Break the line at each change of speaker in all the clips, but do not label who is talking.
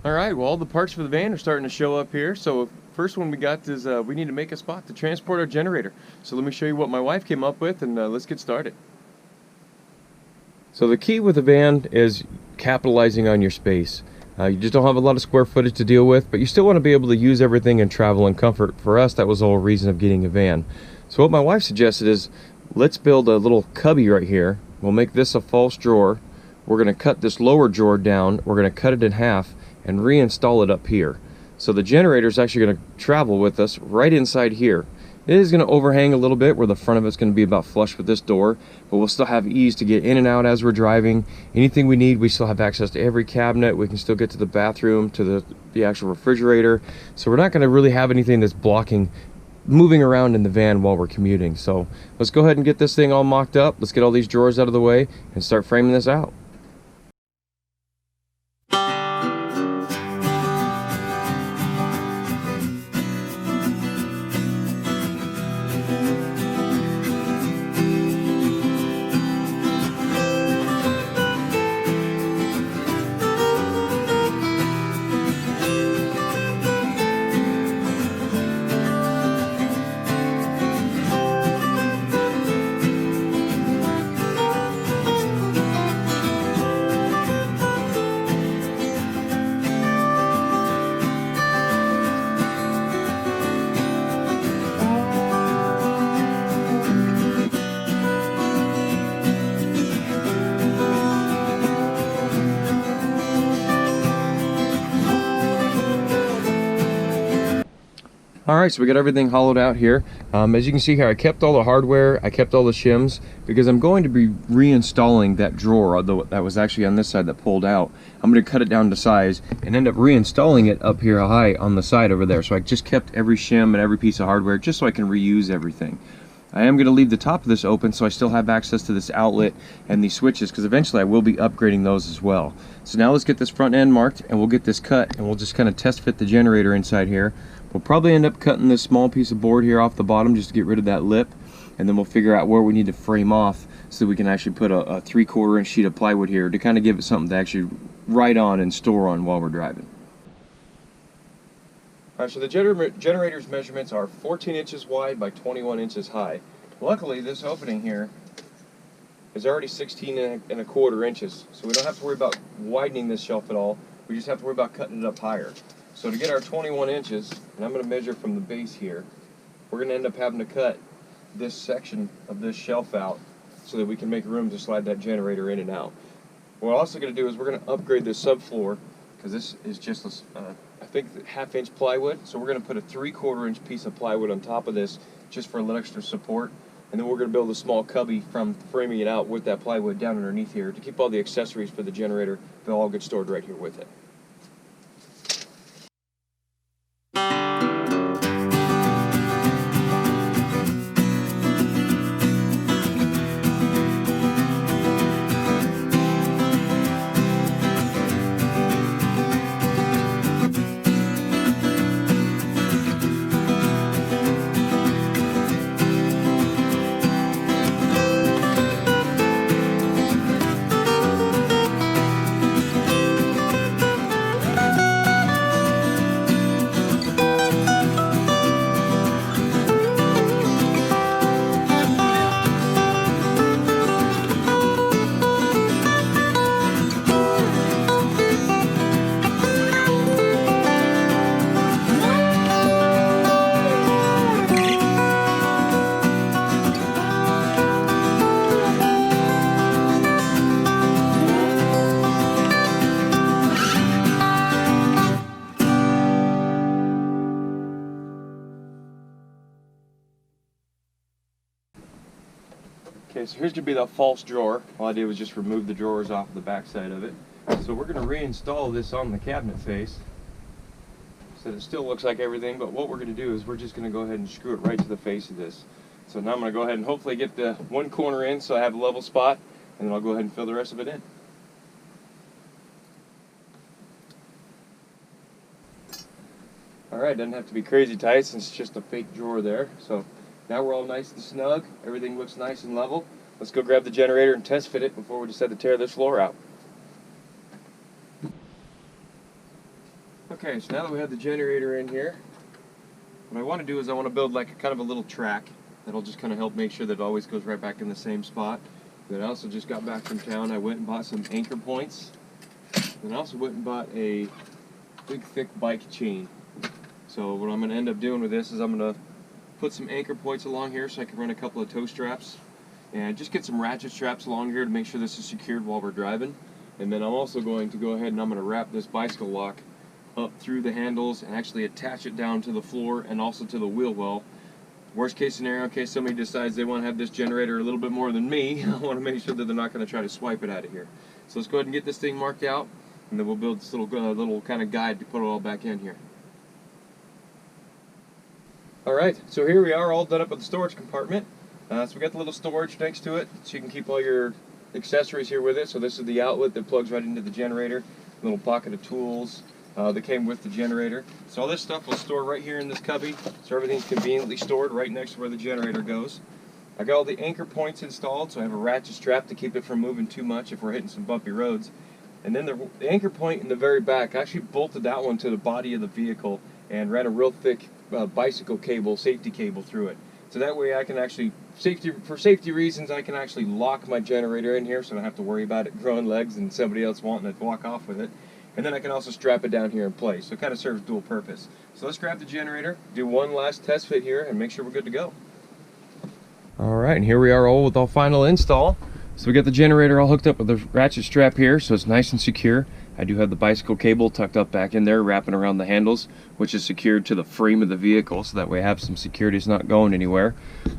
All right, well, all the parts for the van are starting to show up here. So first one we got is we need to make a spot to transport our generator. So let me show you what my wife came up with, and let's get started. So the key with the van is capitalizing on your space. You just don't have a lot of square footage to deal with, but you still want to be able to use everything and travel in comfort. For us, that was the whole reason of getting a van. So what my wife suggested is, let's build a little cubby right here. We'll make this a false drawer. We're going to cut this lower drawer down. We're going to cut it in half and reinstall it up here. So the generator is actually going to travel with us right inside here. It is going to overhang a little bit where the front of it's going to be about flush with this door, but we'll still have ease to get in and out as we're driving. Anything we need, we still have access to every cabinet. We can still get to the bathroom, to the actual refrigerator. So we're not going to really have anything that's blocking moving around in the van while we're commuting. So let's go ahead and get this thing all mocked up. Let's get all these drawers out of the way and start framing this out. Alright, so we got everything hollowed out here. As you can see here, I kept all the hardware, I kept all the shims, because I'm going to be reinstalling that drawer, although that was actually on this side that pulled out. I'm going to cut it down to size and end up reinstalling it up here high on the side over there. So I just kept every shim and every piece of hardware just so I can reuse everything. I am going to leave the top of this open so I still have access to this outlet and these switches, because eventually I will be upgrading those as well. So now let's get this front end marked and we'll get this cut, and we'll just kind of test fit the generator inside here. We'll probably end up cutting this small piece of board here off the bottom just to get rid of that lip, and then we'll figure out where we need to frame off so we can actually put a 3/4 inch sheet of plywood here to kind of give it something to actually write on and store on while we're driving. Alright, so the generator's measurements are 14 inches wide by 21 inches high. Luckily, this opening here is already 16 1/4 inches, so we don't have to worry about widening this shelf at all. We just have to worry about cutting it up higher. So to get our 21 inches, and I'm going to measure from the base here, we're going to end up having to cut this section of this shelf out so that we can make room to slide that generator in and out. What we're also going to do is we're going to upgrade this subfloor, because this is just, I think, 1/2 inch plywood. So we're going to put a 3/4 inch piece of plywood on top of this just for a little extra support. And then we're going to build a small cubby from framing it out with that plywood down underneath here to keep all the accessories for the generator. They'll all get stored right here with it. Okay, so here's going to be the false drawer. All I did was just remove the drawers off the back side of it. So we're going to reinstall this on the cabinet face so that it still looks like everything, but what we're going to do is we're just going to go ahead and screw it right to the face of this. So now I'm going to go ahead and hopefully get the one corner in so I have a level spot, and then I'll go ahead and fill the rest of it in. Alright, doesn't have to be crazy tight since it's just a fake drawer there. So now we're all nice and snug. Everything looks nice and level. Let's go grab the generator and test fit it before we decide to tear this floor out. Okay, so now that we have the generator in here, what I want to do is I want to build like a kind of a little track that'll just kind of help make sure that it always goes right back in the same spot. Then I also just got back from town. I went and bought some anchor points. And I also went and bought a big thick bike chain. So what I'm going to end up doing with this is I'm going to put some anchor points along here so I can run a couple of tow straps. And just get some ratchet straps along here to make sure this is secured while we're driving. And then I'm also going to go ahead and I'm going to wrap this bicycle lock up through the handles and actually attach it down to the floor and also to the wheel well. Worst case scenario, in case somebody decides they want to have this generator a little bit more than me, I want to make sure that they're not going to try to swipe it out of here. So let's go ahead and get this thing marked out, and then we'll build this little kind of guide to put it all back in here. Alright, so here we are all done up with the storage compartment. So we got the little storage next to it, so you can keep all your accessories here with it. So this is the outlet that plugs right into the generator, a little pocket of tools that came with the generator. So all this stuff will store right here in this cubby, so everything's conveniently stored right next to where the generator goes. I got all the anchor points installed, so I have a ratchet strap to keep it from moving too much if we're hitting some bumpy roads. And then the anchor point in the very back, I actually bolted that one to the body of the vehicle and ran a real thick bicycle cable, safety cable through it. So that way I can actually, for safety reasons, I can actually lock my generator in here so I don't have to worry about it growing legs and somebody else wanting to walk off with it. And then I can also strap it down here in place. So it kind of serves dual purpose. So let's grab the generator, do one last test fit here, and make sure we're good to go. Alright, and here we are all with all final install. So we got the generator all hooked up with the ratchet strap here, so it's nice and secure. I do have the bicycle cable tucked up back in there, wrapping around the handles, which is secured to the frame of the vehicle, so that way I have some security, it's not going anywhere.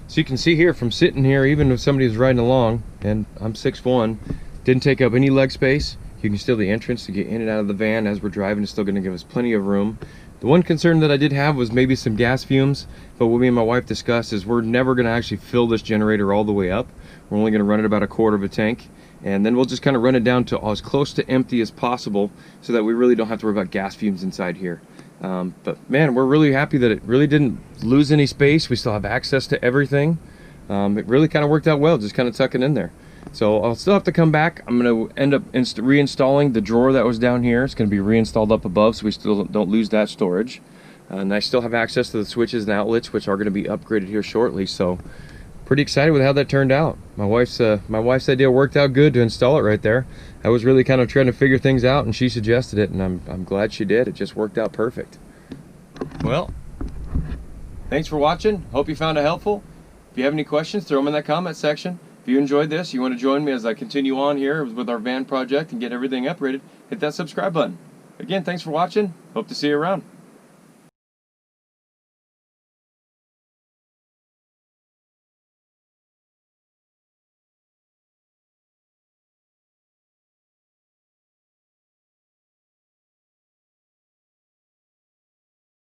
So you can see here from sitting here, even if somebody was riding along, and I'm 6'1", didn't take up any leg space. You can still the entrance to get in and out of the van as we're driving is still going to give us plenty of room. The one concern that I did have was maybe some gas fumes, but what me and my wife discussed is we're never going to actually fill this generator all the way up. We're only going to run it about 1/4 of a tank, and then we'll just kind of run it down to as close to empty as possible so that we really don't have to worry about gas fumes inside here. But man, we're really happy that it really didn't lose any space. We still have access to everything. It really kind of worked out well, just kind of tucking in there. So I'll still have to come back. I'm going to end up reinstalling the drawer that was down here. It's going to be reinstalled up above so we still don't lose that storage. And I still have access to the switches and outlets, which are going to be upgraded here shortly. So pretty excited with how that turned out. My wife's idea worked out good to install it right there. I was really kind of trying to figure things out, and she suggested it, and I'm glad she did. It just worked out perfect. Well, thanks for watching. Hope you found it helpful. If you have any questions, throw them in that comment section. If you enjoyed this, you want to join me as I continue on here with our van project and get everything upgraded, hit that subscribe button. Again, thanks for watching. Hope to see you around.